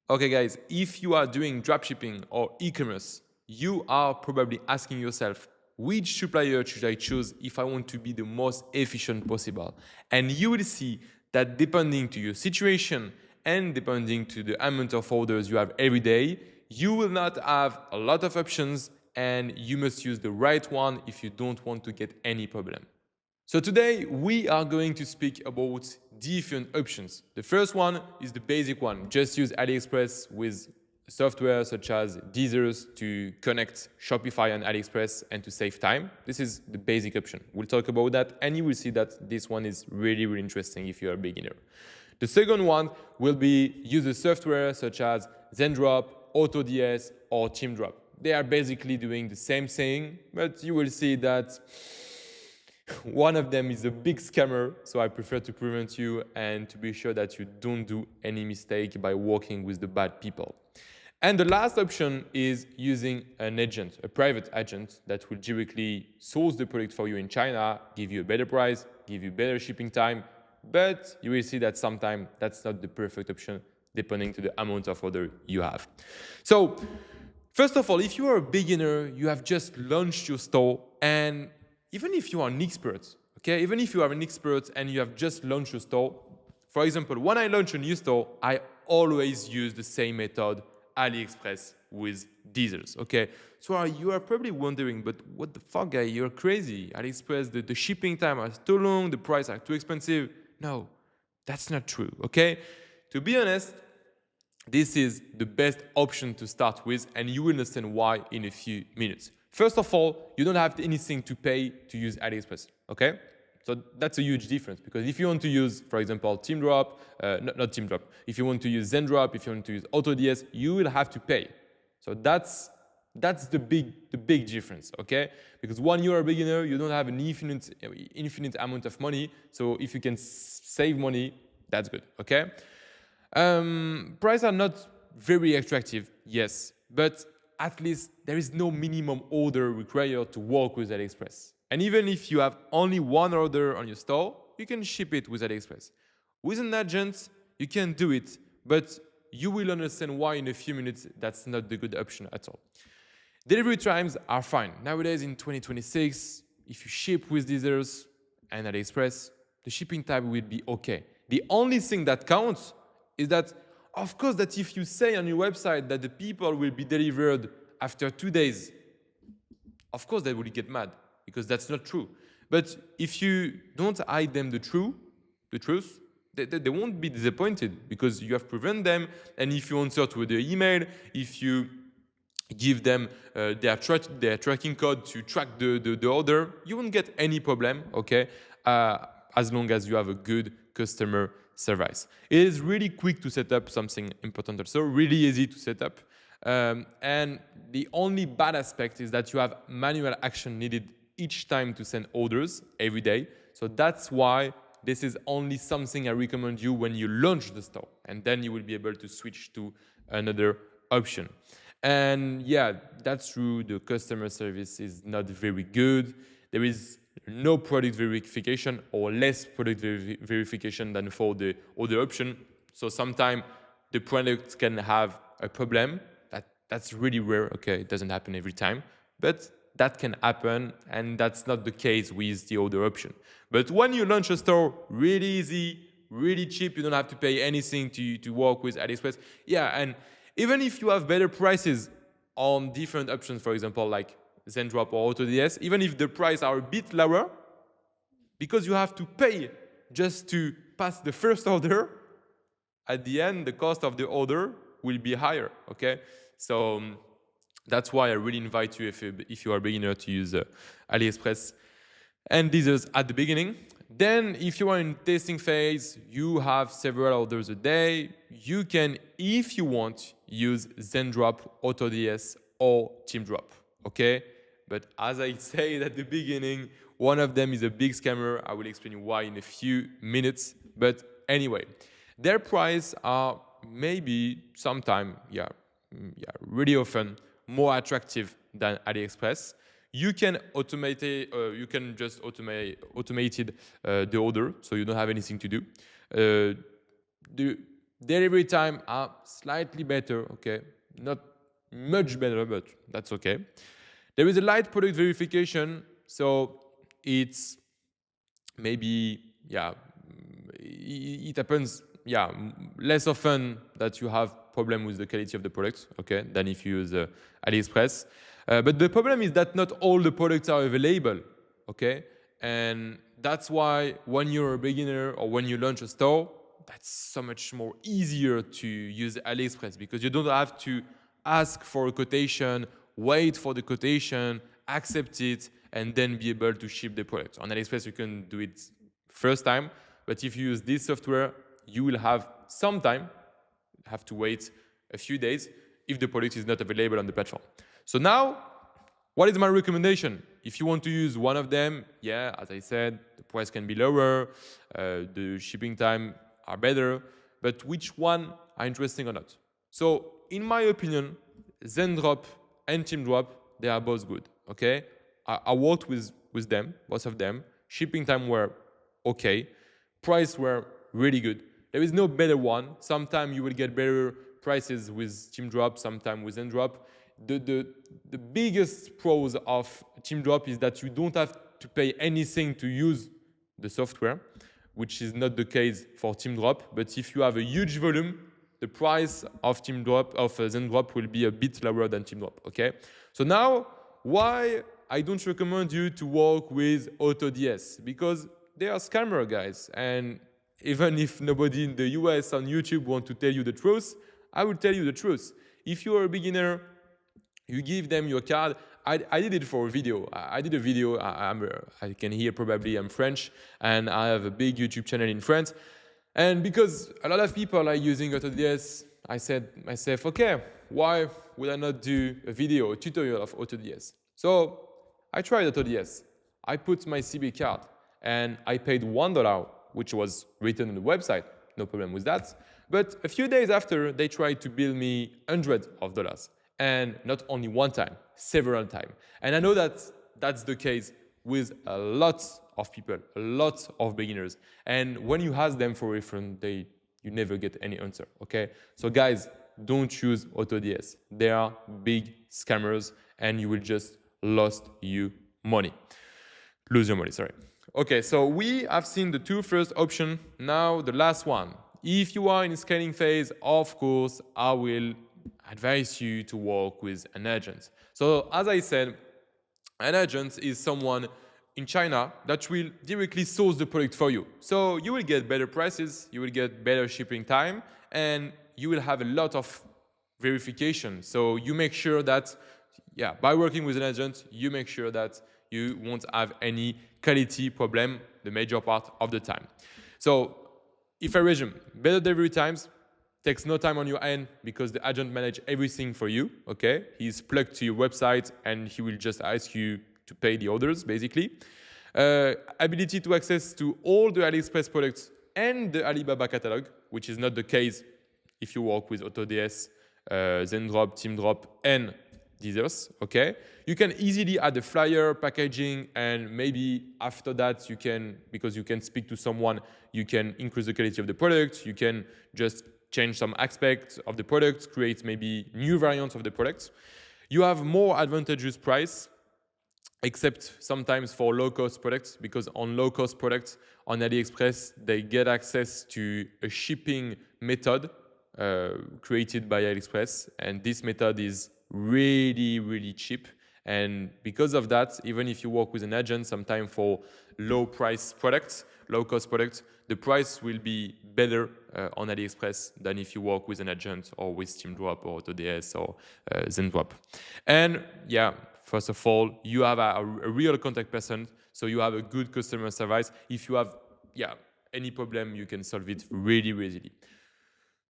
Okay guys, if you are doing dropshipping or e-commerce, you are probably asking yourself, which supplier should I choose if I want to be the most efficient possible? And you will see that depending to your situation and depending to the amount of orders you have every day, you will not have a lot of options and you must use the right one if you don't want to get any problem. So today we are going to speak about different options. The first one is the basic one. Just use AliExpress with software such as DSers to connect Shopify and AliExpress and to save time. This is the basic option. We'll talk about that and you will see that this one is really, really interesting if you're a beginner. The second one will be use a software such as Zendrop, AutoDS or Teemdrop. They are basically doing the same thing, but you will see that one of them is a big scammer, so I prefer to prevent you and to be sure that you don't do any mistake by working with the bad people. And the last option is using an agent, a private agent that will directly source the product for you in China, give you a better price, give you better shipping time, but you will see that sometimes that's not the perfect option depending to the amount of order you have. So first of all, if you are a beginner, you have just launched your store, and even if you are an expert, okay, even if you are an expert and you have just launched your store, for example, when I launch a new store, I always use the same method, AliExpress with DSers, okay? So you are probably wondering, but what the fuck, guy, you're crazy. AliExpress, the shipping time is too long, the price are too expensive. No, that's not true, okay? To be honest, this is the best option to start with, and you will understand why in a few minutes. First of all, you don't have anything to pay to use AliExpress, okay? So that's a huge difference because if you want to use, for example, Teemdrop, not Teemdrop, if you want to use Zendrop, if you want to use AutoDS, you will have to pay. So that's the big difference, okay? Because when you're a beginner, you don't have an infinite amount of money. So if you can save money, that's good, okay? Prices are not very attractive, yes, but at least there is no minimum order required to work with AliExpress. And even if you have only one order on your store, you can ship it with AliExpress. With an agent, you can do it, but you will understand why in a few minutes that's not the good option at all. Delivery times are fine. Nowadays in 2026, if you ship with DSers and AliExpress, the shipping time will be okay. The only thing that counts is that, of course, that if you say on your website that the people will be delivered after 2 days, of course they will get mad because that's not true. But if you don't hide them the truth, they won't be disappointed because you have proven them. And if you answer to their email, if you give them their tracking code to track the order, you won't get any problem, okay? As long as you have a good customer service. It is really quick to set up, something important also, really easy to set up. And the only bad aspect is that you have manual action needed each time to send orders every day. So that's why this is only something I recommend you when you launch the store. And then you will be able to switch to another option. And yeah, that's true. The customer service is not very good. There is no product verification or less product verification than for the other option. So sometimes the product can have a problem. That's really rare. Okay, it doesn't happen every time, but that can happen, and that's not the case with the other option. But when you launch a store, really easy, really cheap, you don't have to pay anything to work with AliExpress. Yeah, and even if you have better prices on different options, for example, like Zendrop or AutoDS, even if the price are a bit lower, because you have to pay just to pass the first order, at the end, the cost of the order will be higher, okay? So that's why I really invite you, if you are a beginner, to use AliExpress and DSers at the beginning. Then, if you are in testing phase, you have several orders a day, you can, if you want, use Zendrop, AutoDS, or Teemdrop, okay? But as I said at the beginning, one of them is a big scammer. I will explain you why in a few minutes. But anyway, their prices are maybe sometime, really often more attractive than AliExpress. You can automate it, you can just automate the order, so you don't have anything to do. Delivery time are slightly better, okay? Not much better, but that's okay. There is a light product verification, so it's maybe, it happens, less often that you have problem with the quality of the product, okay, than if you use AliExpress. But the problem is that not all the products are available, okay? And that's why when you're a beginner or when you launch a store, that's so much more easier to use AliExpress because you don't have to ask for a quotation, wait for the quotation, accept it, and then be able to ship the product. On AliExpress, you can do it first time, but if you use this software, you will have some time, have to wait a few days if the product is not available on the platform. So now, what is my recommendation? If you want to use one of them, as I said, the price can be lower, the shipping time are better, but which one are interesting or not? So in my opinion, Zendrop and Teemdrop, they are both good, okay? I worked with them, both of them. Shipping time were okay. Price were really good. There is no better one. Sometimes you will get better prices with Teemdrop, sometimes with Zendrop. The biggest pros of Teemdrop is that you don't have to pay anything to use the software, which is not the case for Teemdrop. But if you have a huge volume, the price of Zendrop will be a bit lower than Teemdrop, okay? So now, why I don't recommend you to work with AutoDS? Because they are scammer guys, and even if nobody in the US on YouTube want to tell you the truth, I will tell you the truth. If you are a beginner, you give them your card. I did it for a video. I did a video. I can hear probably I'm French, and I have a big YouTube channel in France. And because a lot of people are using AutoDS, I said myself, okay, why would I not do a video, a tutorial of AutoDS? So I tried AutoDS. I put my CB card and I paid $1, which was written on the website. No problem with that. But a few days after, they tried to bill me hundreds of dollars. And not only one time, several times. And I know that that's the case with a lot of people, a lot of beginners. And when you ask them for a refund, you never get any answer, okay? So guys, don't choose AutoDS. They are big scammers and you will just lose your money. Okay, so we have seen the two first options. Now the last one. If you are in the scaling phase, of course, I will advise you to work with an agent. So as I said, an agent is someone in China that will directly source the product for you. So you will get better prices, you will get better shipping time, and you will have a lot of verification. So you make sure that, by working with an agent, you make sure that you won't have any quality problem the major part of the time. So if I resume, better delivery times, takes no time on your end because the agent manages everything for you, okay? He's plugged to your website and he will just ask you to pay the orders, basically. Ability to access to all the AliExpress products and the Alibaba catalog, which is not the case if you work with AutoDS, Zendrop, Teemdrop, and DSers, okay? You can easily add a flyer, packaging, and maybe after that because you can speak to someone, you can increase the quality of the product, you can just change some aspects of the product, create maybe new variants of the product. You have more advantageous price, except sometimes for low-cost products, because on low-cost products on AliExpress, they get access to a shipping method created by AliExpress, and this method is really, really cheap. And because of that, even if you work with an agent, sometimes for low-cost products, the price will be better on AliExpress than if you work with an agent or with Teemdrop or AutoDS or Zendrop. And first of all, you have a real contact person, so you have a good customer service. If you have any problem, you can solve it really, really easily.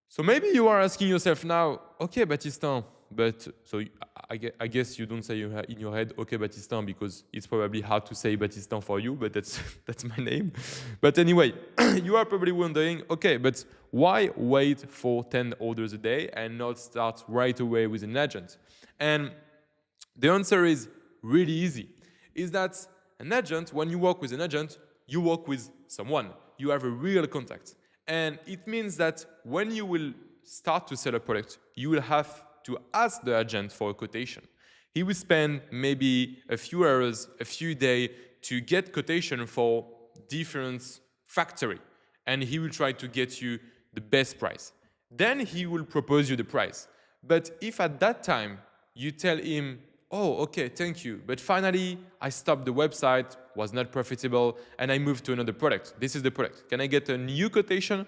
So maybe you are asking yourself now, okay, Baptistin, but so I guess you don't say in your head, okay, Baptistin, because it's probably hard to say Baptistin for you, but that's my name. But anyway, you are probably wondering, okay, but why wait for 10 orders a day and not start right away with an agent? And the answer is really easy. Is that an agent, when you work with an agent, you work with someone. You have a real contact. And it means that when you will start to sell a product, you will have to ask the agent for a quotation. He will spend maybe a few hours, a few days to get quotation for different factory. And he will try to get you the best price. Then he will propose you the price. But if at that time you tell him, oh, okay, thank you, but finally I stopped the website, was not profitable, and I moved to another product. This is the product. Can I get a new quotation?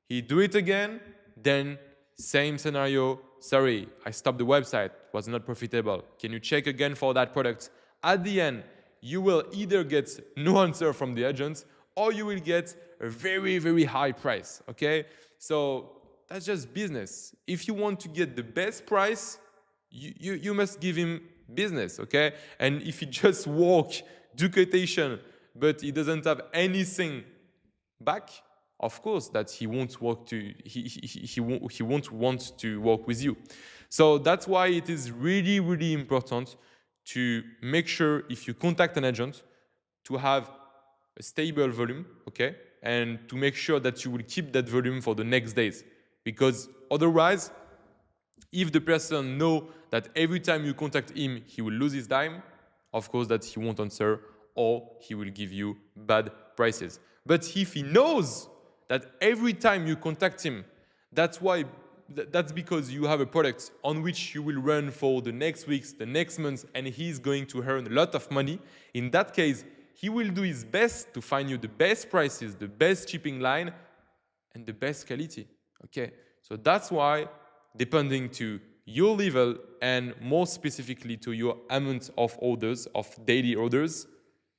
He do it again, then same scenario. Sorry, I stopped the website, was not profitable. Can you check again for that product? At the end, you will either get no answer from the agents or you will get a very, very high price, okay? So that's just business. If you want to get the best price, you must give him business, okay? And if he just do quotation, but he doesn't have anything back, of course that he won't want to work with you. So that's why it is really, really important to make sure if you contact an agent to have a stable volume, okay? And to make sure that you will keep that volume for the next days. Because otherwise, if the person knows that every time you contact him, he will lose his time, of course that he won't answer or he will give you bad prices. But if he knows that every time you contact him, that's because you have a product on which you will run for the next weeks, the next months, and he's going to earn a lot of money. In that case, he will do his best to find you the best prices, the best shipping line, and the best quality. Okay, so that's why, depending to your level and more specifically to your amount of orders, of daily orders,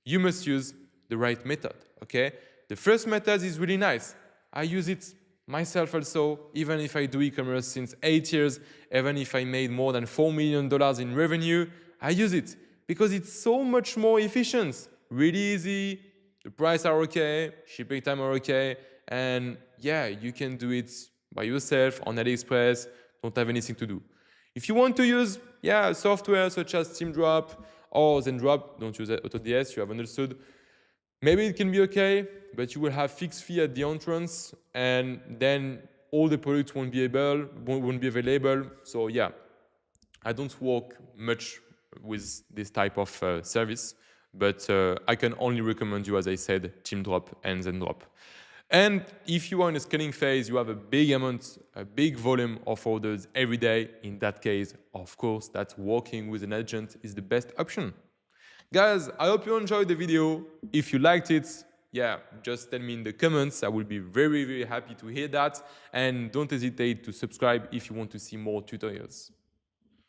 you must use the right method. Okay, the first method is really nice. I use it myself also, even if I do e-commerce since 8 years, even if I made more than $4 million in revenue, I use it because it's so much more efficient. Really easy, the price are okay, shipping time are okay, and yeah, you can do it by yourself on AliExpress, don't have anything to do. If you want to use software such as Teemdrop or Zendrop, don't use AutoDS, you have understood. Maybe it can be okay, but you will have fixed fee at the entrance, and then all the products won't be available. So yeah, I don't work much with this type of service. But I can only recommend you, as I said, Teemdrop and Zendrop. And if you are in a scaling phase, you have a big volume of orders every day. In that case, of course, that working with an agent is the best option. Guys, I hope you enjoyed the video. If you liked it, just tell me in the comments. I will be very, very happy to hear that. And don't hesitate to subscribe if you want to see more tutorials.